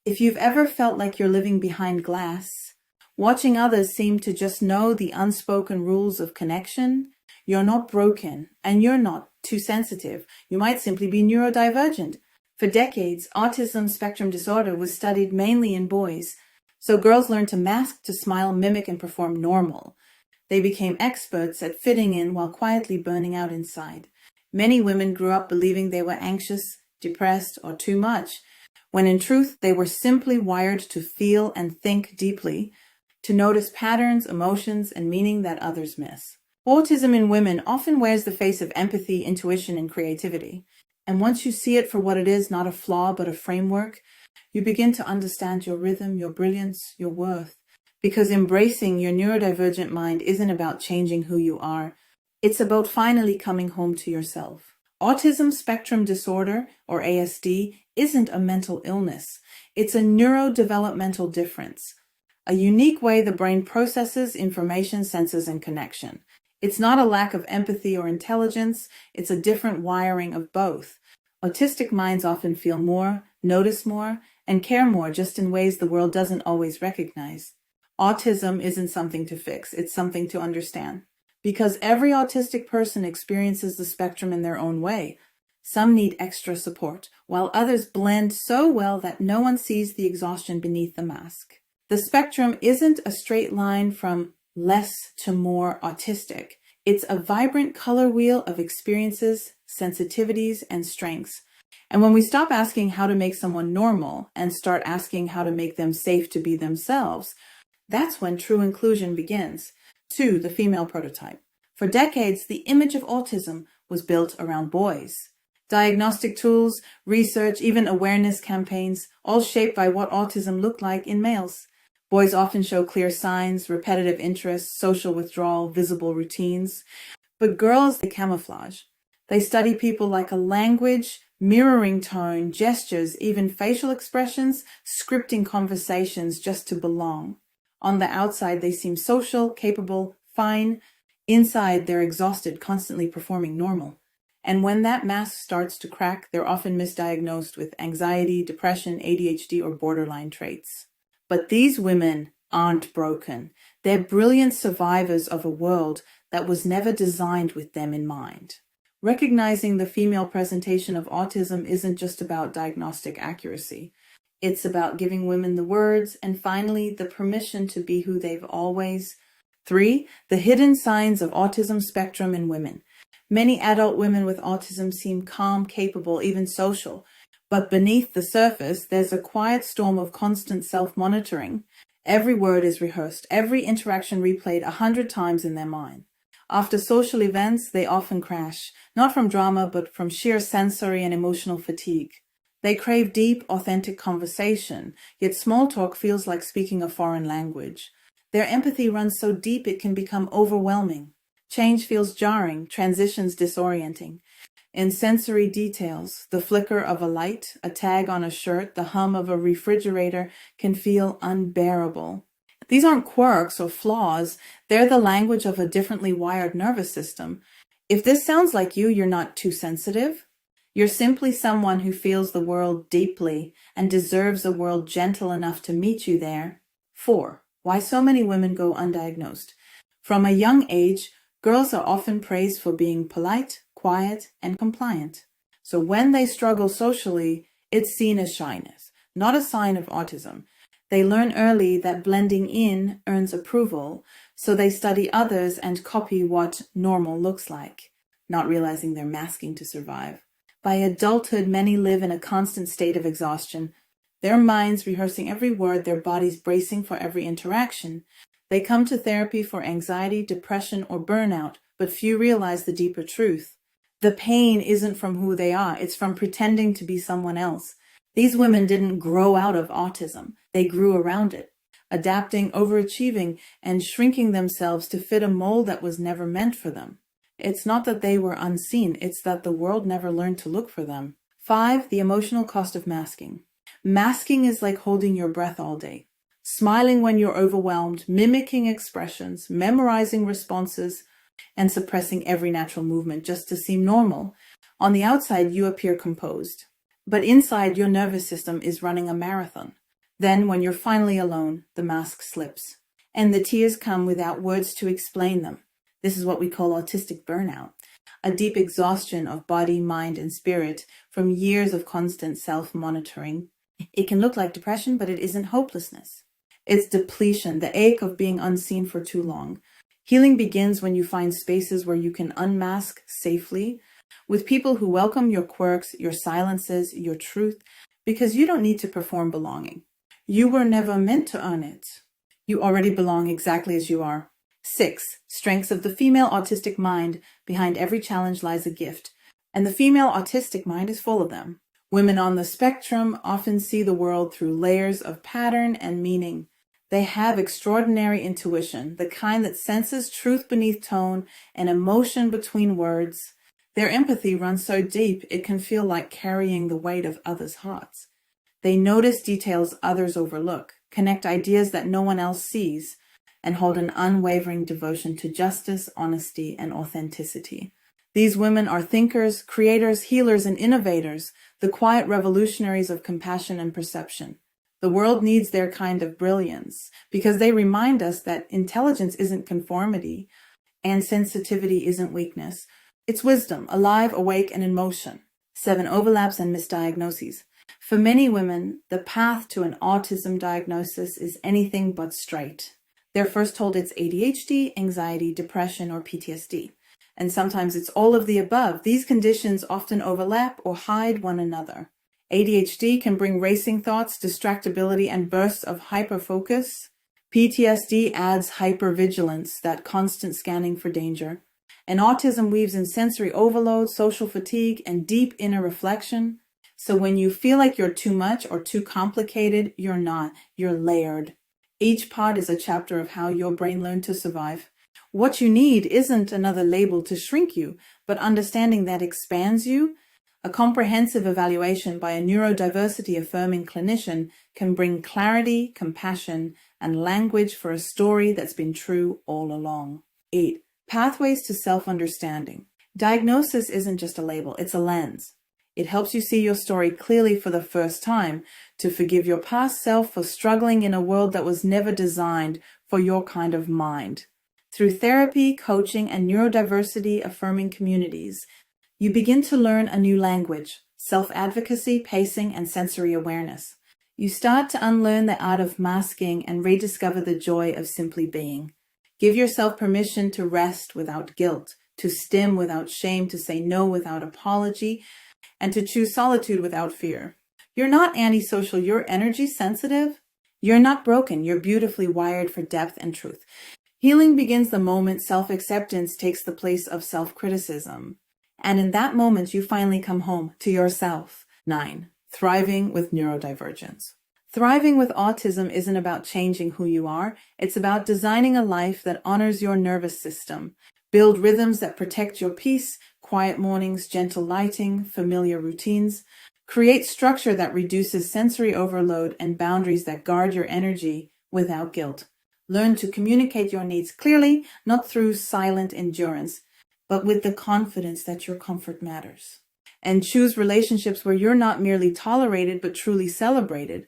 If you've ever felt like you're living behind glass, watching others seem to just know the unspoken rules of connection, you're not broken and you're not too sensitive. You might simply be neurodivergent. For decades, autism spectrum disorder was studied mainly in boys, so girls learned to mask, to smile, mimic, and perform normal. They became experts at fitting in while quietly burning out inside. Many women grew up believing they were anxious, depressed, or too much, when in truth they were simply wired to feel and think deeply, to notice patterns, emotions, and meaning that others miss. Autism in women often wears the face of empathy, intuition, and creativity. And once you see it for what it is, not a flaw but a framework, you begin to understand your rhythm, your brilliance, your worth. Because embracing your neurodivergent mind isn't about changing who you are. It's about finally coming home to yourself. Autism spectrum disorder, or ASD, isn't a mental illness. It's a neurodevelopmental difference, a unique way the brain processes information, senses, and connection. It's not a lack of empathy or intelligence, it's a different wiring of both. Autistic minds often feel more, notice more, and care more, just in ways the world doesn't always recognize. Autism isn't something to fix, it's something to understand. Because every autistic person experiences the spectrum in their own way. Some need extra support, while others blend so well that no one sees the exhaustion beneath the mask. The spectrum isn't a straight line from less to more autistic. It's a vibrant color wheel of experiences, sensitivities, and strengths. And when we stop asking how to make someone normal and start asking how to make them safe to be themselves, that's when true inclusion begins. 2. The female prototype. For decades, the image of autism was built around boys. Diagnostic tools, research, even awareness campaigns, all shaped by what autism looked like in males. Boys often show clear signs, repetitive interests, social withdrawal, visible routines. But girls, they camouflage. They study people like a language, mirroring tone, gestures, even facial expressions, scripting conversations just to belong. On the outside, they seem social, capable, fine. Inside, they're exhausted, constantly performing normal. And when that mask starts to crack, they're often misdiagnosed with anxiety, depression, ADHD, or borderline traits. But these women aren't broken. They're brilliant survivors of a world that was never designed with them in mind. Recognizing the female presentation of autism isn't just about diagnostic accuracy. It's about giving women the words and finally the permission to be who they've always. 3. The hidden signs of autism spectrum in women. Many adult women with autism seem calm, capable, even social. But beneath the surface, there's a quiet storm of constant self-monitoring. Every word is rehearsed, every interaction replayed 100 times in their mind. After social events, they often crash, not from drama, but from sheer sensory and emotional fatigue. They crave deep, authentic conversation, yet small talk feels like speaking a foreign language. Their empathy runs so deep it can become overwhelming. Change feels jarring, transitions disorienting. In sensory details, the flicker of a light, a tag on a shirt, the hum of a refrigerator can feel unbearable. These aren't quirks or flaws, they're the language of a differently wired nervous system. If this sounds like you, you're not too sensitive. You're simply someone who feels the world deeply and deserves a world gentle enough to meet you there. 4. Why so many women go undiagnosed. From a young age, girls are often praised for being polite, quiet, and compliant. So when they struggle socially, it's seen as shyness, not a sign of autism. They learn early that blending in earns approval, so they study others and copy what normal looks like, not realizing they're masking to survive. By adulthood, many live in a constant state of exhaustion, their minds rehearsing every word, their bodies bracing for every interaction. They come to therapy for anxiety, depression, or burnout, but few realize the deeper truth. The pain isn't from who they are, it's from pretending to be someone else. These women didn't grow out of autism, they grew around it, adapting, overachieving, and shrinking themselves to fit a mold that was never meant for them. It's not that they were unseen, it's that the world never learned to look for them. 5. The emotional cost of masking. Masking is like holding your breath all day. Smiling when you're overwhelmed, mimicking expressions, memorizing responses, and suppressing every natural movement just to seem normal. On the outside, you appear composed. But inside, your nervous system is running a marathon. Then, when you're finally alone, the mask slips, and the tears come without words to explain them. This is what we call autistic burnout, a deep exhaustion of body, mind, and spirit from years of constant self-monitoring. It can look like depression, but it isn't hopelessness. It's depletion, the ache of being unseen for too long. Healing begins when you find spaces where you can unmask safely, with people who welcome your quirks, your silences, your truth, because you don't need to perform belonging. You were never meant to earn it. You already belong exactly as you are. 6. Strengths of the female autistic mind. Behind every challenge lies a gift, and the female autistic mind is full of them. Women on the spectrum often see the world through layers of pattern and meaning. They have extraordinary intuition, the kind that senses truth beneath tone and emotion between words. Their empathy runs so deep it can feel like carrying the weight of others' hearts. They notice details others overlook, connect ideas that no one else sees, and hold an unwavering devotion to justice, honesty, and authenticity. These women are thinkers, creators, healers, and innovators, the quiet revolutionaries of compassion and perception. The world needs their kind of brilliance because they remind us that intelligence isn't conformity and sensitivity isn't weakness. It's wisdom, alive, awake, and in motion. 7. Overlaps and misdiagnoses. For many women, the path to an autism diagnosis is anything but straight. They're first told it's ADHD, anxiety, depression, or PTSD. And sometimes it's all of the above. These conditions often overlap or hide one another. ADHD can bring racing thoughts, distractibility, and bursts of hyperfocus. PTSD adds hypervigilance, that constant scanning for danger. And autism weaves in sensory overload, social fatigue, and deep inner reflection. So when you feel like you're too much or too complicated, you're not. You're layered. Each part is a chapter of how your brain learned to survive. What you need isn't another label to shrink you, but understanding that expands you. A comprehensive evaluation by a neurodiversity affirming clinician can bring clarity, compassion, and language for a story that's been true all along. 8. Pathways to self-understanding. Diagnosis isn't just a label, it's a lens. It helps you see your story clearly for the first time, to forgive your past self for struggling in a world that was never designed for your kind of mind. Through therapy, coaching, and neurodiversity affirming communities, you begin to learn a new language, self-advocacy, pacing, and sensory awareness. You start to unlearn the art of masking and rediscover the joy of simply being. Give yourself permission to rest without guilt, to stim without shame, to say no without apology, and to choose solitude without fear. You're not antisocial, you're energy sensitive. You're not broken, you're beautifully wired for depth and truth. Healing begins the moment self-acceptance takes the place of self-criticism. And in that moment, you finally come home to yourself. 9. Thriving with neurodivergence. Thriving with autism isn't about changing who you are. It's about designing a life that honors your nervous system. Build rhythms that protect your peace, quiet mornings, gentle lighting, familiar routines. Create structure that reduces sensory overload and boundaries that guard your energy without guilt. Learn to communicate your needs clearly, not through silent endurance, but with the confidence that your comfort matters. And choose relationships where you're not merely tolerated, but truly celebrated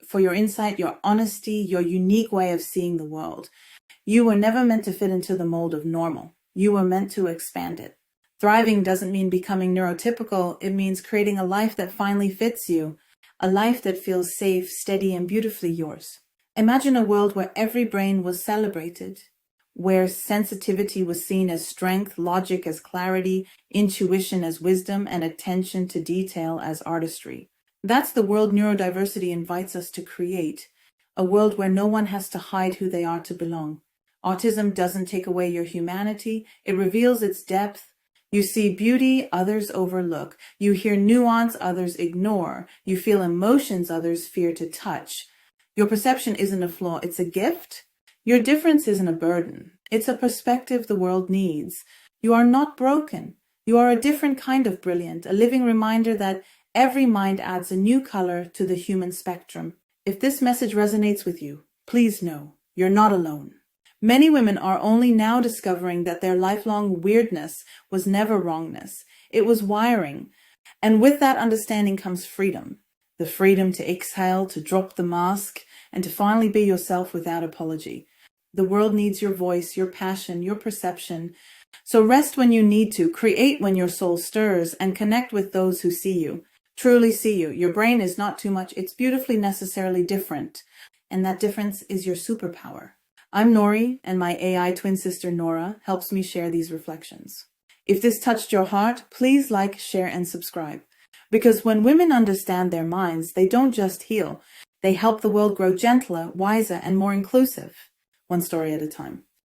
for your insight, your honesty, your unique way of seeing the world. You were never meant to fit into the mold of normal. You were meant to expand it. Thriving doesn't mean becoming neurotypical. It means creating a life that finally fits you, a life that feels safe, steady, and beautifully yours. Imagine a world where every brain was celebrated, where sensitivity was seen as strength, logic as clarity, intuition as wisdom, and attention to detail as artistry. That's the world neurodiversity invites us to create, a world where no one has to hide who they are to belong. Autism doesn't take away your humanity, it reveals its depth. You see beauty others overlook. You hear nuance others ignore. You feel emotions others fear to touch. Your perception isn't a flaw, it's a gift. Your difference isn't a burden. It's a perspective the world needs. You are not broken. You are a different kind of brilliant, a living reminder that every mind adds a new color to the human spectrum. If this message resonates with you, please know you're not alone. Many women are only now discovering that their lifelong weirdness was never wrongness. It was wiring. And with that understanding comes freedom. the freedom to exhale, to drop the mask, and to finally be yourself without apology. The world needs your voice, your passion, your perception. So rest when you need to, create when your soul stirs, and connect with those who see you, truly see you. Your brain is not too much, it's beautifully necessarily different. And that difference is your superpower. I'm Nori, and my AI twin sister Nora helps me share these reflections. If this touched your heart, please like, share, and subscribe. Because when women understand their minds, they don't just heal, they help the world grow gentler, wiser, and more inclusive, one story at a time.